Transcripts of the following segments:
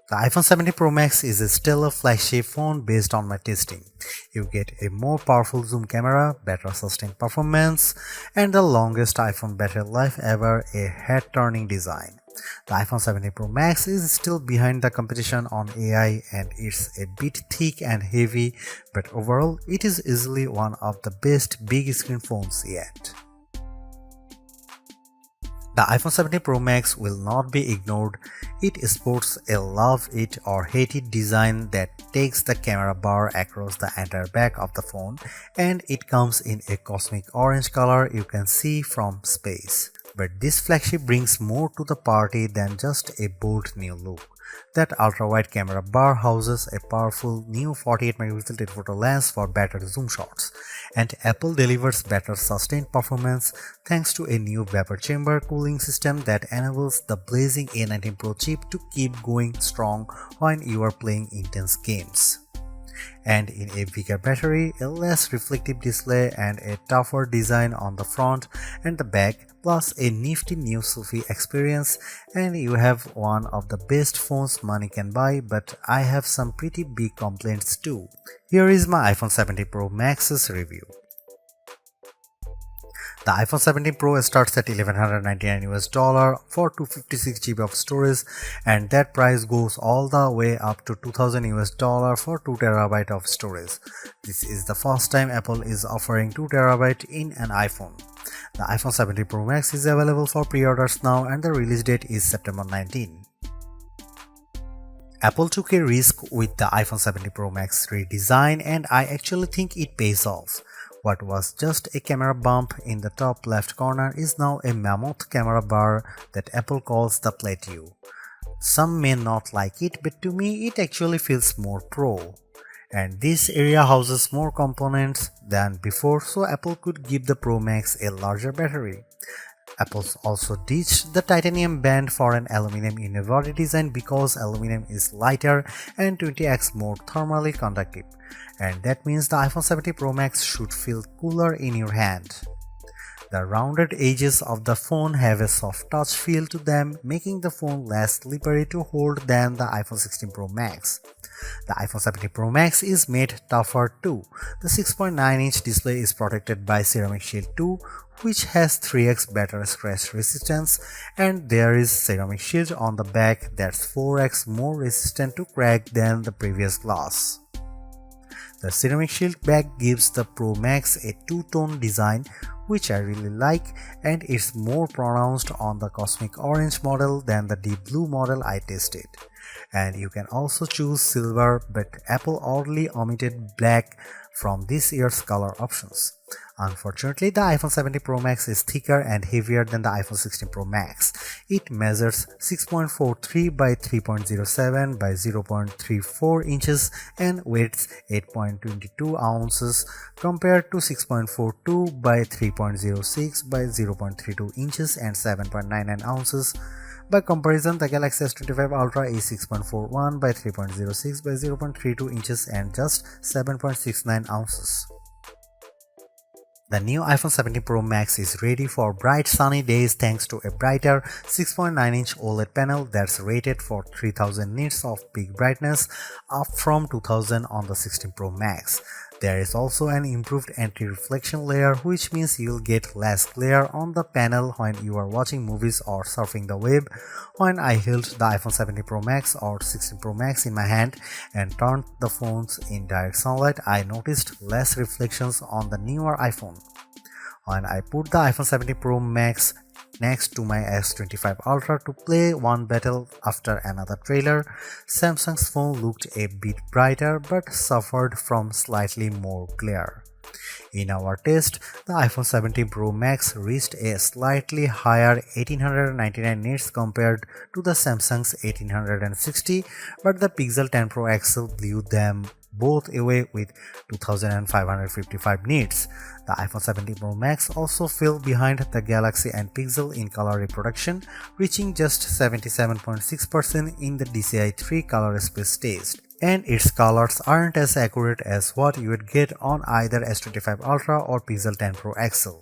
The iPhone 17 Pro Max is a stellar flagship phone based on my testing. You get a more powerful zoom camera, better sustained performance, and the longest iPhone battery life ever, a head-turning design. The iPhone 17 Pro Max is still behind the competition on AI and it's a bit thick and heavy, but overall it is easily one of the best big screen phones yet. The iPhone 17 Pro Max will not be ignored. It sports a love it or hate it design that takes the camera bar across the entire back of the phone, and it comes in a cosmic orange color you can see from space. But this flagship brings more to the party than just a bold new look. That ultra-wide camera bar houses a powerful new 48MP telephoto lens for better zoom shots, and Apple delivers better sustained performance thanks to a new vapor chamber cooling system that enables the blazing A19 Pro chip to keep going strong when you are playing intense games. And in a bigger battery, a less reflective display and a tougher design on the front and the back, plus a nifty new selfie experience, and you have one of the best phones money can buy, but I have some pretty big complaints too. Here is my iPhone 17 Pro Max's review. The iPhone 17 Pro starts at $1,199 for 256GB of storage, and that price goes all the way up to $2,000 for 2TB of storage. This is the first time Apple is offering 2TB in an iPhone. The iPhone 17 Pro Max is available for pre-orders now and the release date is September 19. Apple took a risk with the iPhone 17 Pro Max redesign, and I actually think it pays off. What was just a camera bump in the top left corner is now a mammoth camera bar that Apple calls the plateau. Some may not like it, but to me it actually feels more pro. And this area houses more components than before, so Apple could give the Pro Max a larger battery. Apple also ditched the titanium band for an aluminum unibody design because aluminum is lighter and 20x more thermally conductive, and that means the iPhone 17 Pro Max should feel cooler in your hand. The rounded edges of the phone have a soft touch feel to them, making the phone less slippery to hold than the iPhone 16 Pro Max. The iPhone 17 Pro Max is made tougher too. The 6.9-inch display is protected by Ceramic Shield 2, which has 3x better scratch resistance, and there is Ceramic Shield on the back that's 4x more resistant to crack than the previous glass. The Ceramic Shield back gives the Pro Max a two-tone design, which I really like, and it's more pronounced on the Cosmic Orange model than the Deep Blue model I tested. And you can also choose silver, but Apple oddly omitted black from this year's color options. Unfortunately, the iPhone 17 Pro Max is thicker and heavier than the iPhone 16 Pro Max. It measures 6.43 by 3.07 by 0.34 inches and weighs 8.22 ounces compared to 6.42 by 3.06 by 0.32 inches and 7.99 ounces. By comparison, the Galaxy S25 Ultra is 6.41 by 3.06 by 0.32 inches and just 7.69 ounces. The new iPhone 17 Pro Max is ready for bright sunny days thanks to a brighter 6.9-inch OLED panel that's rated for 3000 nits of peak brightness, up from 2000 on the 16 Pro Max. There is also an improved anti-reflection layer, which means you'll get less glare on the panel when you are watching movies or surfing the web. When I held the iPhone 17 Pro Max or 16 Pro Max in my hand and turned the phones in direct sunlight, I noticed less reflections on the newer iPhone. When I put the iPhone 17 Pro Max next to my S25 Ultra to play one battle after another trailer, Samsung's phone looked a bit brighter but suffered from slightly more glare. In our test, the iPhone 17 Pro Max reached a slightly higher 1899 nits compared to the Samsung's 1860, but the Pixel 10 Pro XL blew them both away with 2555 nits. The iPhone 17 Pro Max also fell behind the Galaxy and Pixel in color reproduction, reaching just 77.6% in the DCI-3 color space test. And its colors aren't as accurate as what you would get on either S25 Ultra or Pixel 10 Pro XL.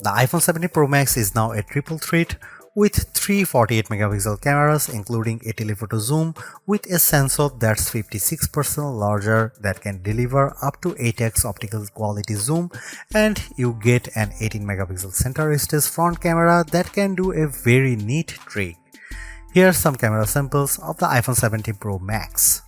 The iPhone 17 Pro Max is now a triple threat with three 48 megapixel cameras including a telephoto zoom with a sensor that's 56% larger that can deliver up to 8x optical quality zoom, and you get an 18 megapixel center stage front camera that can do a very neat trick. Here are some camera samples of the iPhone 17 Pro Max.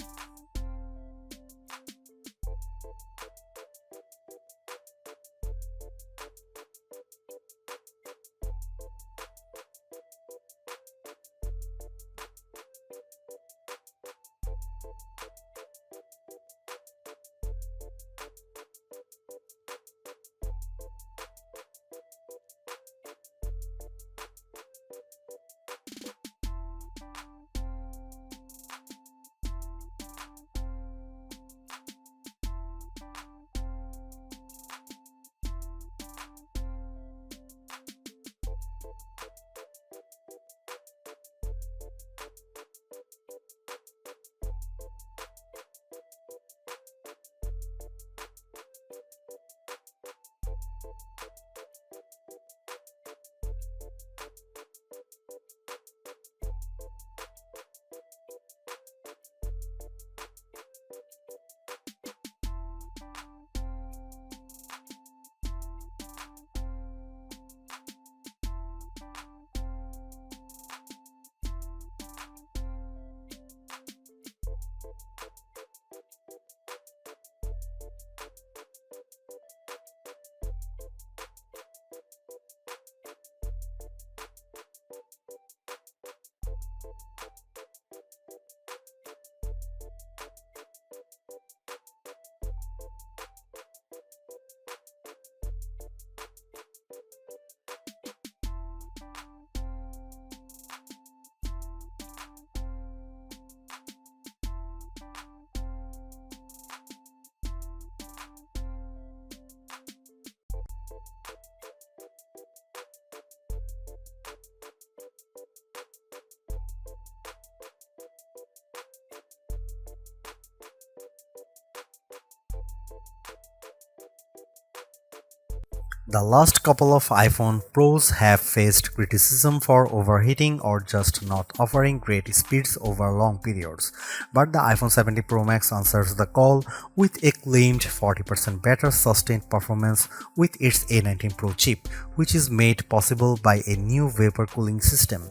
The last couple of iPhone Pros have faced criticism for overheating or just not offering great speeds over long periods, but the iPhone 17 Pro Max answers the call with a claimed 40% better sustained performance with its A19 Pro chip, which is made possible by a new vapor cooling system.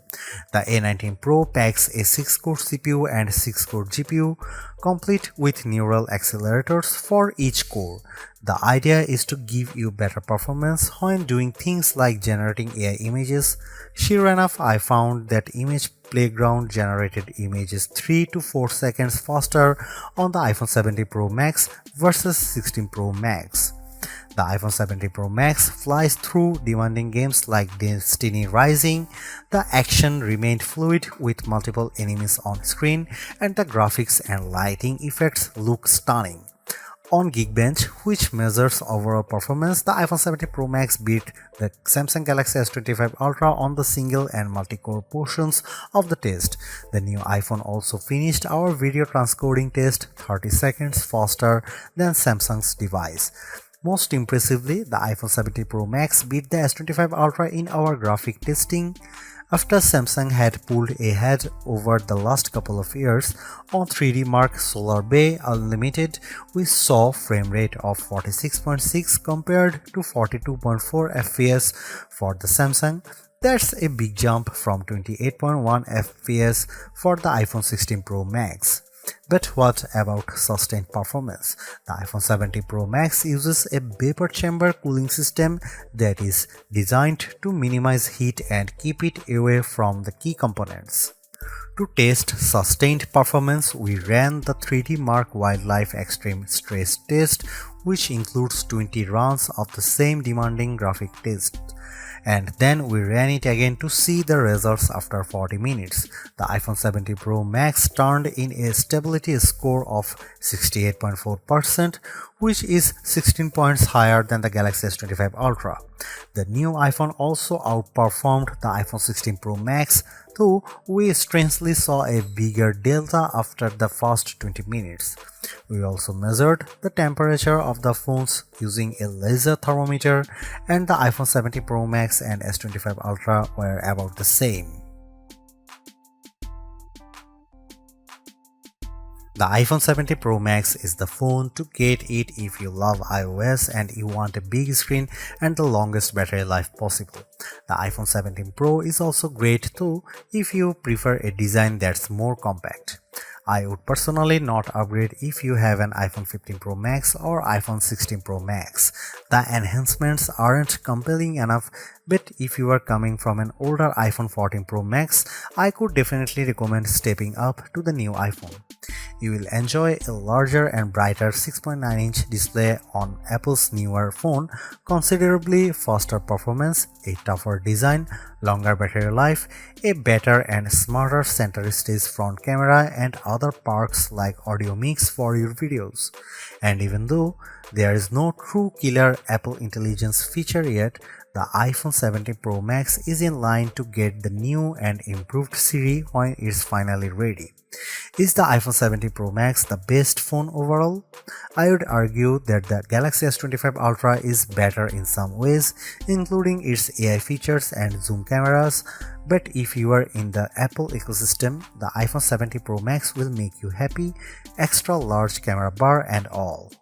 The A19 Pro packs a 6-core CPU and 6-core GPU, complete with neural accelerators for each core. The idea is to give you better performance when doing things like generating AI images. Sure enough, I found that Image Playground generated images 3 to 4 seconds faster on the iPhone 17 Pro Max versus 16 Pro Max. The iPhone 17 Pro Max flies through demanding games like Destiny Rising. The action remained fluid with multiple enemies on screen, and the graphics and lighting effects look stunning. On Geekbench, which measures overall performance, the iPhone 17 Pro Max beat the Samsung Galaxy S25 Ultra on the single and multi-core portions of the test. The new iPhone also finished our video transcoding test 30 seconds faster than Samsung's device. Most impressively, the iPhone 17 Pro Max beat the S25 Ultra in our graphic testing. After Samsung had pulled ahead over the last couple of years on 3D Mark Solar Bay Unlimited, we saw frame rate of 46.6 compared to 42.4 FPS for the Samsung. That's a big jump from 28.1 FPS for the iPhone 16 Pro Max. But what about sustained performance? The iPhone 17 Pro Max uses a vapor chamber cooling system that is designed to minimize heat and keep it away from the key components. To test sustained performance, we ran the 3D Mark Wildlife Extreme Stress Test, which includes 20 runs of the same demanding graphic test. And then we ran it again to see the results after 40 minutes. The iPhone 17 Pro Max turned in a stability score of 68.4%, which is 16 points higher than the Galaxy S25 Ultra. The new iPhone also outperformed the iPhone 16 Pro Max, though we strangely saw a bigger delta after the first 20 minutes. We also measured the temperature of the phones using a laser thermometer, and the iPhone 17 Pro Max and S25 Ultra were about the same. The iPhone 17 Pro Max is the phone to get it if you love iOS and you want a big screen and the longest battery life possible. The iPhone 17 Pro is also great too if you prefer a design that's more compact. I would personally not upgrade if you have an iPhone 15 Pro Max or iPhone 16 Pro Max. The enhancements aren't compelling enough, but if you are coming from an older iPhone 14 Pro Max, I could definitely recommend stepping up to the new iPhone. You will enjoy a larger and brighter 6.9-inch display on Apple's newer phone, considerably faster performance, a tougher design, longer battery life, a better and smarter center stage front camera, and other perks like audio mix for your videos. And even though there is no true killer Apple Intelligence feature yet, the iPhone 17 Pro Max is in line to get the new and improved Siri when it's finally ready. Is the iPhone 17 Pro Max the best phone overall? I would argue that the Galaxy S25 Ultra is better in some ways, including its AI features and zoom cameras, but if you are in the Apple ecosystem, the iPhone 17 Pro Max will make you happy, extra large camera bar and all.